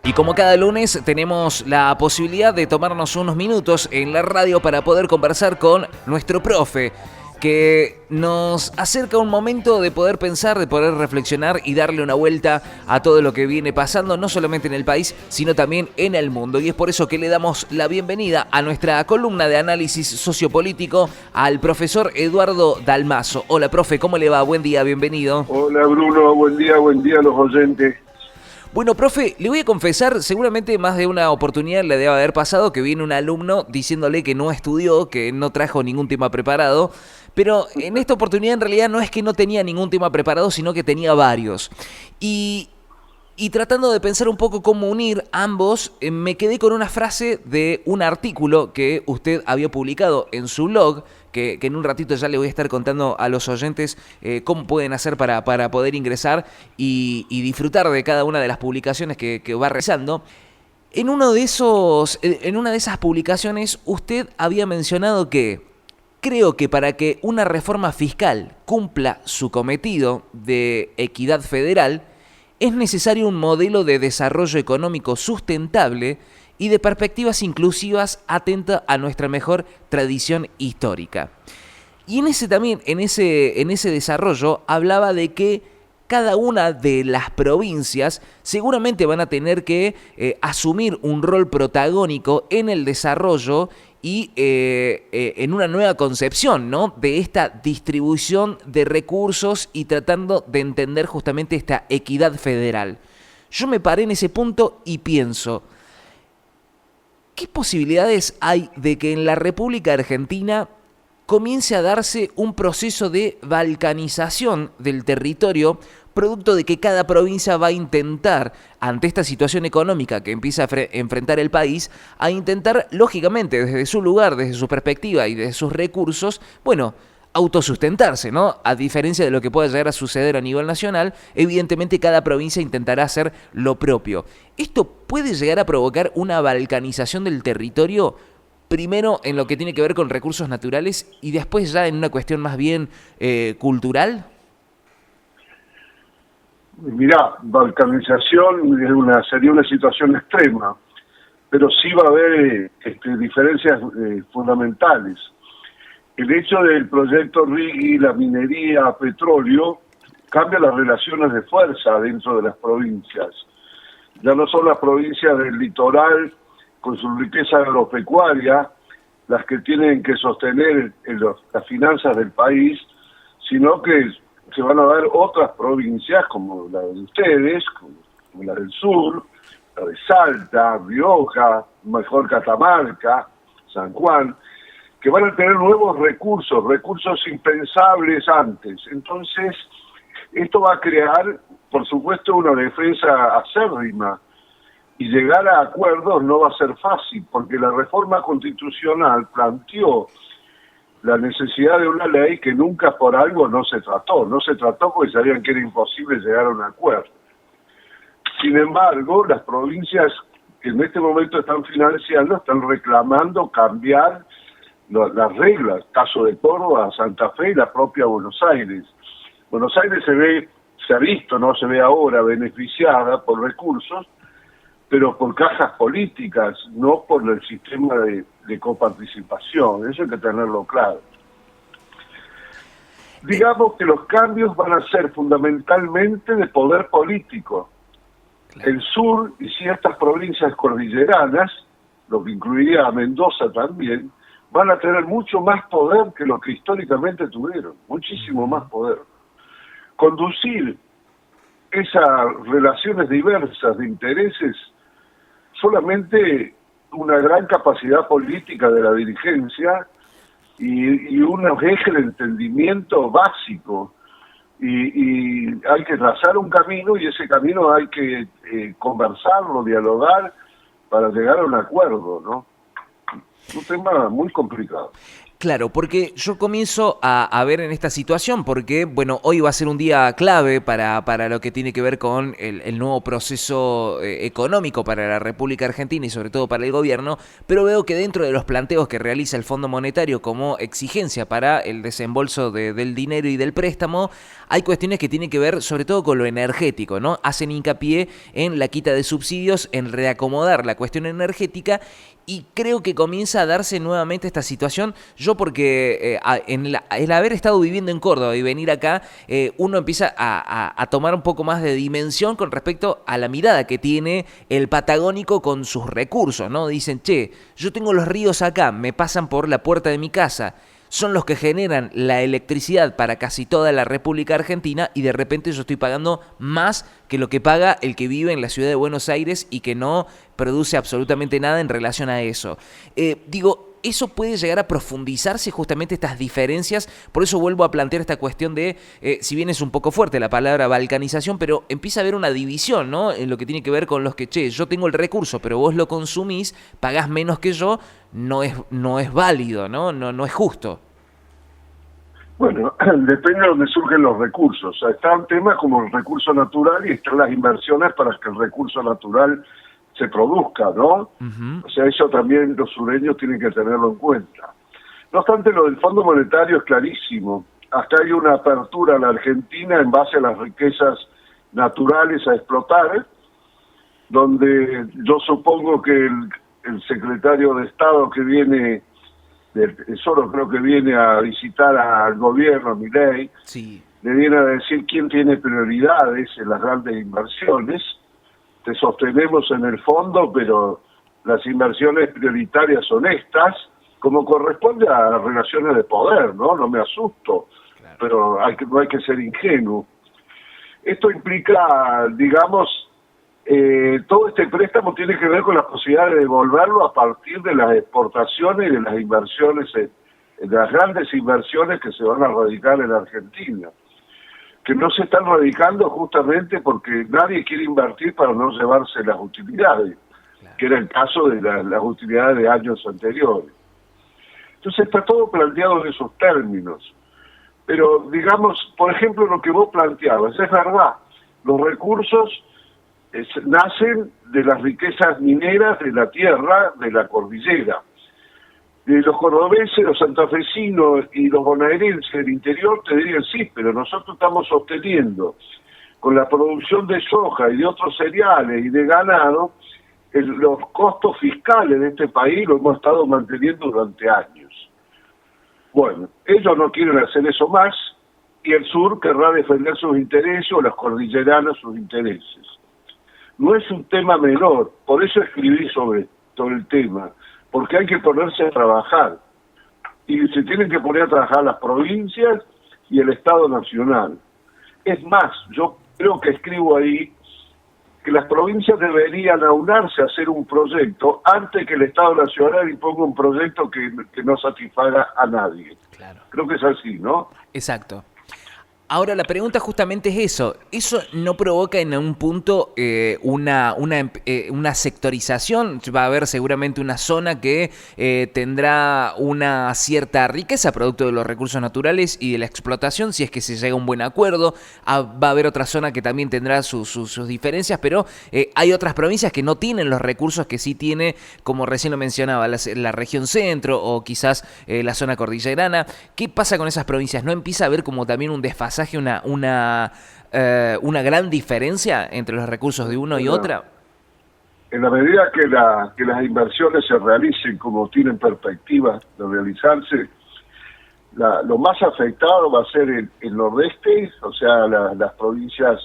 Y como cada lunes tenemos la posibilidad de tomarnos unos minutos en la radio para poder conversar con nuestro profe, que nos acerca un momento de poder pensar, de poder reflexionar y darle una vuelta a todo lo que viene pasando, no solamente en el país, sino también en el mundo. Y es por eso que le damos la bienvenida a nuestra columna de análisis sociopolítico al profesor Eduardo Dalmazo. Hola, profe, ¿cómo le va? Buen día, bienvenido. Hola, Bruno, buen día a los oyentes. Bueno, profe, le voy a confesar, seguramente más de una oportunidad le debe haber pasado que viene un alumno diciéndole que no estudió, que no trajo ningún tema preparado, pero en esta oportunidad en realidad no es que no tenía ningún tema preparado, sino que tenía varios. Y tratando de pensar un poco cómo unir ambos, me quedé con una frase de un artículo que usted había publicado en su blog, que en un ratito ya le voy a estar contando a los oyentes cómo pueden hacer para poder ingresar y disfrutar de cada una de las publicaciones que va realizando. En una de esas publicaciones usted había mencionado que creo que para que una reforma fiscal cumpla su cometido de equidad federal, es necesario un modelo de desarrollo económico sustentable y de perspectivas inclusivas atenta a nuestra mejor tradición histórica. Y en ese desarrollo hablaba de que cada una de las provincias seguramente van a tener que asumir un rol protagónico en el desarrollo y en una nueva concepción, ¿no?, de esta distribución de recursos y tratando de entender justamente esta equidad federal. Yo me paré en ese punto y pienso, ¿qué posibilidades hay de que en la República Argentina comience a darse un proceso de balcanización del territorio, producto de que cada provincia va a intentar, ante esta situación económica que empieza a enfrentar el país, a intentar, lógicamente, desde su lugar, desde su perspectiva y desde sus recursos, bueno, autosustentarse, ¿no? A diferencia de lo que pueda llegar a suceder a nivel nacional, evidentemente cada provincia intentará hacer lo propio. ¿Esto puede llegar a provocar una balcanización del territorio? Primero en lo que tiene que ver con recursos naturales y después ya en una cuestión más bien cultural. Mirá, balcanización sería una situación extrema, pero sí va a haber diferencias fundamentales. El hecho del proyecto Rigui, la minería, petróleo, cambia las relaciones de fuerza dentro de las provincias. Ya no son las provincias del litoral con su riqueza agropecuaria las que tienen que sostener las finanzas del país, sino que se van a dar otras provincias como la de ustedes, como la del sur, la de Salta, Rioja, mejor Catamarca, San Juan, que van a tener nuevos recursos impensables antes. Entonces, esto va a crear, por supuesto, una defensa acérrima, y llegar a acuerdos no va a ser fácil, porque la reforma constitucional planteó la necesidad de una ley que nunca por algo no se trató porque sabían que era imposible llegar a un acuerdo. Sin embargo, las provincias que en este momento están financiando, están reclamando cambiar las reglas, caso de Córdoba, Santa Fe y la propia Buenos Aires. Buenos Aires se ha visto, no se ve ahora, beneficiada por recursos, pero por cajas políticas, no por el sistema de coparticipación. Eso hay que tenerlo claro. Digamos que los cambios van a ser fundamentalmente de poder político. Claro. El sur y ciertas provincias cordilleranas, lo que incluiría a Mendoza también, van a tener mucho más poder que lo que históricamente tuvieron, muchísimo más poder. Conducir esas relaciones diversas de intereses, solamente una gran capacidad política de la dirigencia y unos ejes de entendimiento básico. Y hay que trazar un camino, y ese camino hay que conversarlo, dialogar, para llegar a un acuerdo, ¿no? Un tema muy complicado. Claro, porque yo comienzo a ver en esta situación, porque, bueno, hoy va a ser un día clave para lo que tiene que ver con el nuevo proceso económico para la República Argentina y sobre todo para el gobierno, pero veo que dentro de los planteos que realiza el Fondo Monetario como exigencia para el desembolso del dinero y del préstamo, hay cuestiones que tienen que ver sobre todo con lo energético, ¿no? Hacen hincapié en la quita de subsidios, en reacomodar la cuestión energética. Y creo que comienza a darse nuevamente esta situación. Yo porque el haber estado viviendo en Córdoba y venir acá, uno empieza a tomar un poco más de dimensión con respecto a la mirada que tiene el patagónico con sus recursos, ¿no? Dicen, che, yo tengo los ríos acá, me pasan por la puerta de mi casa, son los que generan la electricidad para casi toda la República Argentina y de repente yo estoy pagando más que lo que paga el que vive en la ciudad de Buenos Aires y que no produce absolutamente nada en relación a eso. Eso puede llegar a profundizarse justamente estas diferencias, por eso vuelvo a plantear esta cuestión de, si bien es un poco fuerte la palabra balcanización, pero empieza a haber una división, ¿no? En lo que tiene que ver con los que, che, yo tengo el recurso, pero vos lo consumís, pagás menos que yo, no es válido, ¿no? No es justo. Bueno, depende de dónde surgen los recursos. O sea, están temas como el recurso natural y están las inversiones para que el recurso natural se produzca, ¿no? Uh-huh. O sea, eso también los sureños tienen que tenerlo en cuenta. No obstante, lo del Fondo Monetario es clarísimo. Hasta hay una apertura a la Argentina en base a las riquezas naturales a explotar, donde yo supongo que el secretario de Estado que viene del Tesoro, creo que viene a visitar al gobierno, a Milei, sí, le viene a decir quién tiene prioridades en las grandes inversiones. Te sostenemos en el fondo, pero las inversiones prioritarias son estas, como corresponde a las relaciones de poder, ¿no? No me asusto, claro. Pero no hay que ser ingenuo. Esto implica, digamos, todo este préstamo tiene que ver con la posibilidad de devolverlo a partir de las exportaciones y de las inversiones, de las grandes inversiones que se van a radicar en Argentina, que no se están radicando justamente porque nadie quiere invertir para no llevarse las utilidades, claro, que era el caso de las utilidades de años anteriores. Entonces está todo planteado en esos términos. Pero, digamos, por ejemplo, lo que vos planteabas, es verdad, los recursos nacen de las riquezas mineras de la tierra, de la cordillera. Los cordobeses, los santafesinos y los bonaerenses del interior te dirían sí, pero nosotros estamos sosteniendo con la producción de soja y de otros cereales y de ganado, los costos fiscales de este país lo hemos estado manteniendo durante años. Bueno, ellos no quieren hacer eso más y el sur querrá defender sus intereses o los cordilleranos sus intereses. No es un tema menor, por eso escribí sobre el tema, porque hay que ponerse a trabajar. Y se tienen que poner a trabajar las provincias y el Estado Nacional. Es más, yo creo que escribo ahí que las provincias deberían aunarse a hacer un proyecto antes que el Estado Nacional imponga un proyecto que no satisfaga a nadie. Claro. Creo que es así, ¿no? Exacto. Ahora, la pregunta justamente es eso. ¿Eso no provoca en un punto una sectorización? Va a haber seguramente una zona que tendrá una cierta riqueza producto de los recursos naturales y de la explotación, si es que se llega a un buen acuerdo. Va a haber otra zona que también tendrá sus diferencias, pero hay otras provincias que no tienen los recursos que sí tiene, como recién lo mencionaba, la región centro o quizás la zona cordillerana. ¿Qué pasa con esas provincias? ¿No empieza a haber como también un desfasaje? Una gran diferencia entre los recursos de uno y otra? En la medida que las inversiones se realicen como tienen perspectiva de realizarse, lo más afectado va a ser el nordeste, o sea, las provincias,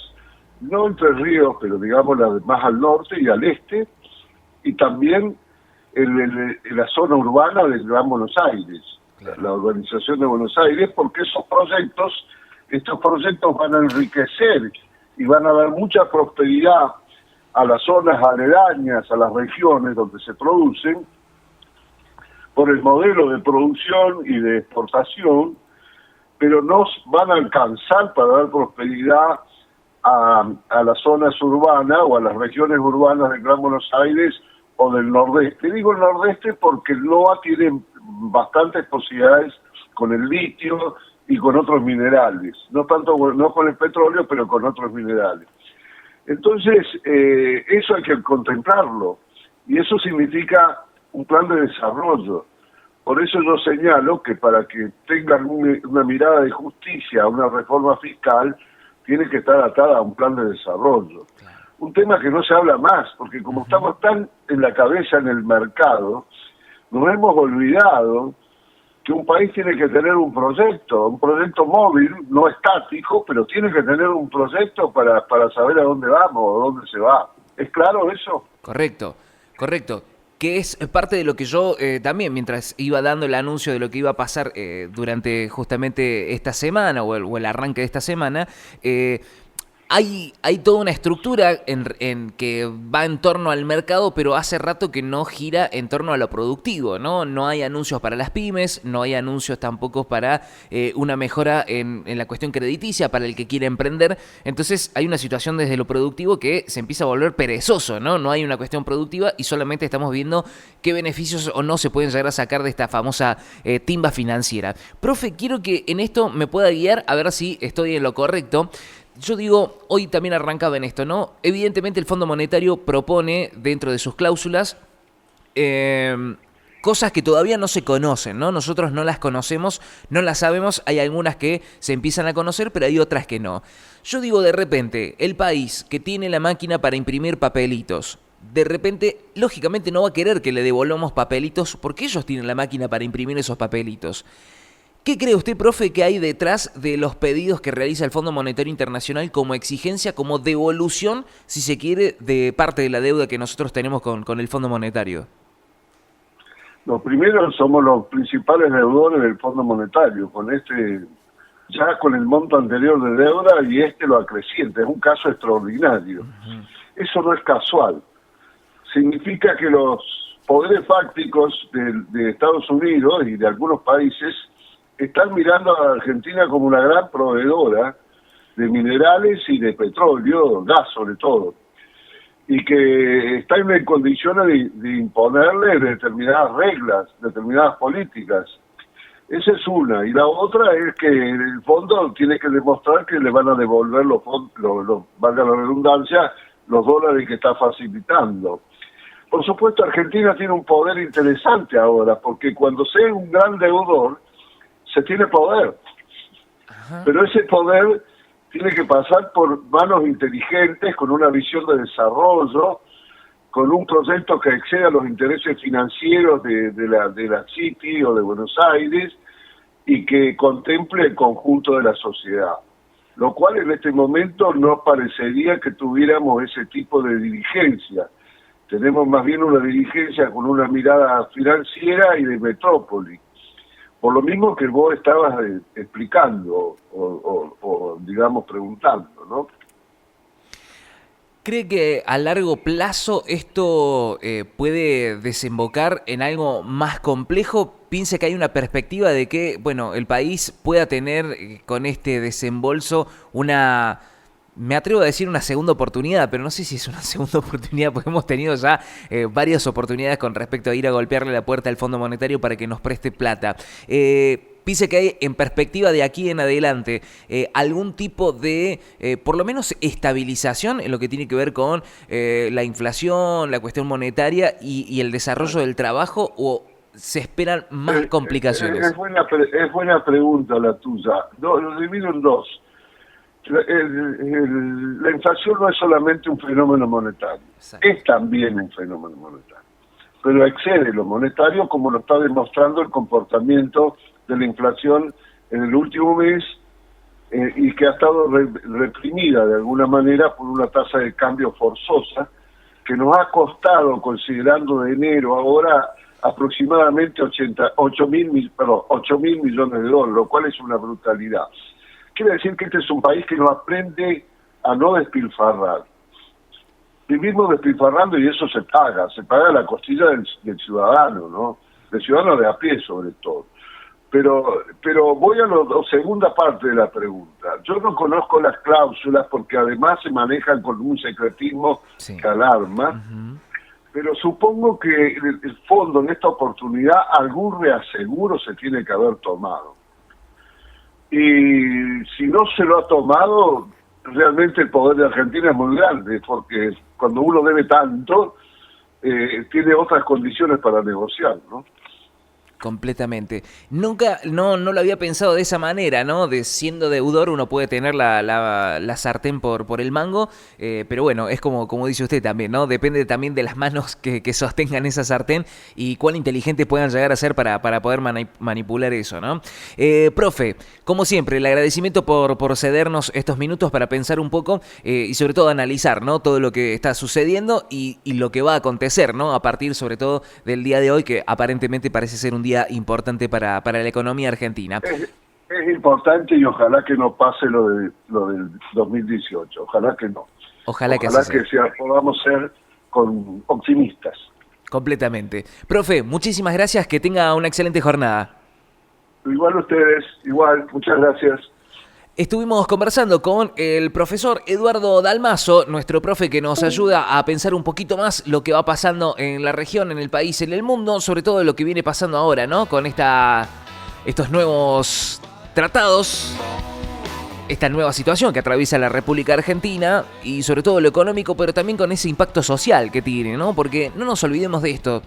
no Entre Ríos, pero digamos las más al norte y al este, y también en la zona urbana del Gran Buenos Aires, claro, la urbanización de Buenos Aires, porque estos proyectos van a enriquecer y van a dar mucha prosperidad a las zonas aledañas, a las regiones donde se producen, por el modelo de producción y de exportación, pero no van a alcanzar para dar prosperidad a las zonas urbanas o a las regiones urbanas del Gran Buenos Aires o del nordeste. Digo el nordeste porque no tienen bastantes posibilidades con el litio y con otros minerales, no con el petróleo, pero con otros minerales. Entonces, eso hay que contemplarlo, y eso significa un plan de desarrollo. Por eso yo señalo que para que tengan una mirada de justicia, una reforma fiscal, tiene que estar atada a un plan de desarrollo. Un tema que no se habla más, porque como estamos tan en la cabeza en el mercado, nos hemos olvidado que un país tiene que tener un proyecto móvil, no estático, pero tiene que tener un proyecto para saber a dónde vamos o dónde se va. ¿Es claro eso? Correcto. Que es parte de lo que yo también, mientras iba dando el anuncio de lo que iba a pasar durante justamente esta semana o el arranque de esta semana, hay toda una estructura en que va en torno al mercado, pero hace rato que no gira en torno a lo productivo, ¿no? No hay anuncios para las pymes, no hay anuncios tampoco para una mejora en la cuestión crediticia para el que quiere emprender. Entonces hay una situación desde lo productivo que se empieza a volver perezoso, ¿no? No hay una cuestión productiva y solamente estamos viendo qué beneficios o no se pueden llegar a sacar de esta famosa timba financiera. Profe, quiero que en esto me pueda guiar a ver si estoy en lo correcto. Yo digo, hoy también arrancaba en esto, ¿no? Evidentemente el Fondo Monetario propone dentro de sus cláusulas cosas que todavía no se conocen, ¿no? Nosotros no las conocemos, no las sabemos, hay algunas que se empiezan a conocer, pero hay otras que no. Yo digo, de repente, el país que tiene la máquina para imprimir papelitos, de repente, lógicamente no va a querer que le devolvamos papelitos porque ellos tienen la máquina para imprimir esos papelitos. ¿Qué cree usted, profe, que hay detrás de los pedidos que realiza el Fondo Monetario Internacional como exigencia, como devolución, si se quiere, de parte de la deuda que nosotros tenemos con el Fondo Monetario? Los primeros somos los principales deudores del Fondo Monetario, ya con el monto anterior de deuda y lo acreciente, es un caso extraordinario. Eso no es casual. Significa que los poderes fácticos de Estados Unidos y de algunos países están mirando a Argentina como una gran proveedora de minerales y de petróleo, gas sobre todo, y que están en condiciones de imponerle determinadas reglas, determinadas políticas. Esa es una. Y la otra es que el fondo tiene que demostrar que le van a devolver valga la redundancia, los dólares que está facilitando. Por supuesto, Argentina tiene un poder interesante ahora, porque cuando se es un gran deudor, se tiene poder. Ajá. Pero ese poder tiene que pasar por manos inteligentes, con una visión de desarrollo, con un proyecto que exceda los intereses financieros de la City o de Buenos Aires y que contemple el conjunto de la sociedad. Lo cual en este momento no parecería que tuviéramos ese tipo de dirigencia. Tenemos más bien una dirigencia con una mirada financiera y de metrópoli. Por lo mismo que vos estabas explicando o digamos, preguntando, ¿no? ¿Cree que a largo plazo esto puede desembocar en algo más complejo? Piense que hay una perspectiva de que, bueno, el país pueda tener con este desembolso una... Me atrevo a decir una segunda oportunidad, pero no sé si es una segunda oportunidad, porque hemos tenido ya varias oportunidades con respecto a ir a golpearle la puerta al Fondo Monetario para que nos preste plata. Piense que hay en perspectiva de aquí en adelante algún tipo de, por lo menos, estabilización en lo que tiene que ver con la inflación, la cuestión monetaria y el desarrollo del trabajo, o se esperan más complicaciones. Es buena pregunta la tuya. Lo divido en dos. La inflación no es solamente un fenómeno monetario, exacto, es también un fenómeno monetario, pero excede lo monetario, como lo está demostrando el comportamiento de la inflación en el último mes y que ha estado reprimida de alguna manera por una tasa de cambio forzosa que nos ha costado, considerando de enero ahora, aproximadamente 8 mil millones de dólares, lo cual es una brutalidad. Quiere decir que este es un país que no aprende a no despilfarrar. Vivimos despilfarrando y eso se paga a la costilla del ciudadano, ¿no? Del ciudadano de a pie sobre todo. Pero voy a la segunda parte de la pregunta. Yo no conozco las cláusulas porque además se manejan con un secretismo que alarma. pero supongo que el fondo en esta oportunidad algún reaseguro se tiene que haber tomado. Y si no se lo ha tomado, realmente el poder de Argentina es muy grande, porque cuando uno debe tanto, tiene otras condiciones para negociar, ¿no? Completamente. Nunca, no lo había pensado de esa manera, ¿no? De siendo deudor uno puede tener la sartén por el mango, pero bueno, es como dice usted también, ¿no? Depende también de las manos que sostengan esa sartén y cuán inteligentes puedan llegar a ser para poder manipular eso, ¿no? Profe, como siempre, el agradecimiento por cedernos estos minutos para pensar un poco y sobre todo analizar, ¿no? Todo lo que está sucediendo y lo que va a acontecer, ¿no? A partir sobre todo del día de hoy, que aparentemente parece ser un día importante para la economía argentina. Es importante y ojalá que no pase lo del 2018, ojalá que no. Ojalá que así sea. Podamos ser optimistas. Completamente. Profe, muchísimas gracias, que tenga una excelente jornada. Igual ustedes, igual, muchas gracias. Estuvimos conversando con el profesor Eduardo Dalmaso, nuestro profe que nos ayuda a pensar un poquito más lo que va pasando en la región, en el país, en el mundo, sobre todo lo que viene pasando ahora, ¿no? Con estos nuevos tratados, esta nueva situación que atraviesa la República Argentina y sobre todo lo económico, pero también con ese impacto social que tiene, ¿no? Porque no nos olvidemos de esto.